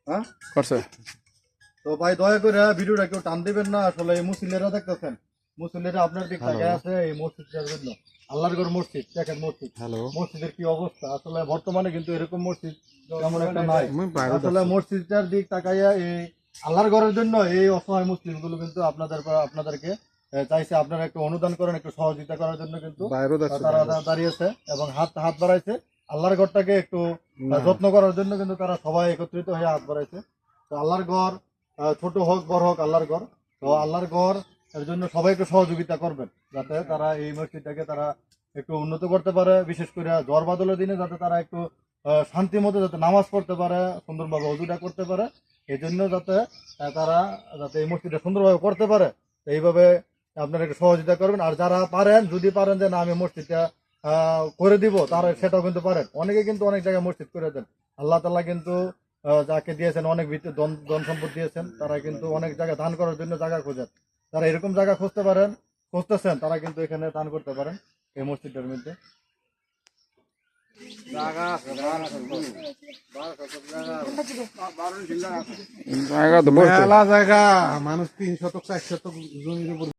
হ্যাঁ করছে। তো ভাই দয়া করে ভিডিওটা কেউ টান দিবেন না। আসলে এই মুসল্লিরা দেখতেছেন, মুসল্লিরা আপনার দিক থেকে আছে এই মসজিদের জন্য। আল্লাহর ঘর মসজিদ, দেখেন মসজিদ, মসজিদের কি অবস্থা। আসলে বর্তমানে কিন্তু এরকম মসজিদ তেমন একটা নাই। আসলে মসজিদটার দিক তাকাইয়া এই আল্লাহর ঘরের জন্য এই অসহায় মুসলিম গুলো কিন্তু আপনাদেরকে চাইছে আপনারা একটু অনুদান করেন, একটু সহযোগিতা করার জন্য কিন্তু তারা দাঁড়িয়েছে এবং হাত বাড়াইছে। আল্লাহর ঘরটাকে একটু যত্ন করার জন্য কিন্তু তারা সবাই একত্রিত হয়ে হাত বাড়াইছে। তো আল্লাহর ঘর ছোট হোক বড় হোক আল্লাহর ঘর, তো আল্লাহর ঘর এর জন্য সবাই একটু সহযোগিতা করবেন যাতে তারা এই মসজিদটাকে তারা একটু উন্নত করতে পারে। বিশেষ করে ঝড় বাদলের দিনে যাতে তারা একটু শান্তি মতো যাতে নামাজ পড়তে পারে, সুন্দরভাবে অজুটা করতে পারে, এই জন্য যাতে তারা যাতে এই মসজিদটা সুন্দরভাবে করতে পারে, এইভাবে আপনারা একটু সহযোগিতা করবেন। আর যারা পারেন, যদি পারেন যে না আমি মসজিদটা করে দিব, তারা সেটাও কিন্তু পারেন। অনেকে কিন্তু অনেক জায়গায় মসজিদ করে দেন। আল্লাহ তাআলা কিন্তু যাকে দিয়েছেন অনেক ধন সম্পদ দিয়েছেন, তারা কিন্তু অনেক জায়গায় দান করার জন্য জায়গা খোঁজেন। তারা এরকম জায়গা খুঁজতেছেন, তারা কিন্তু এখানে দান করতে পারেন এই মসজিদটার মধ্যে। জায়গা তো বলতে মেলা জায়গা, মানুষ 3 শতক 4 শতক জমির উপর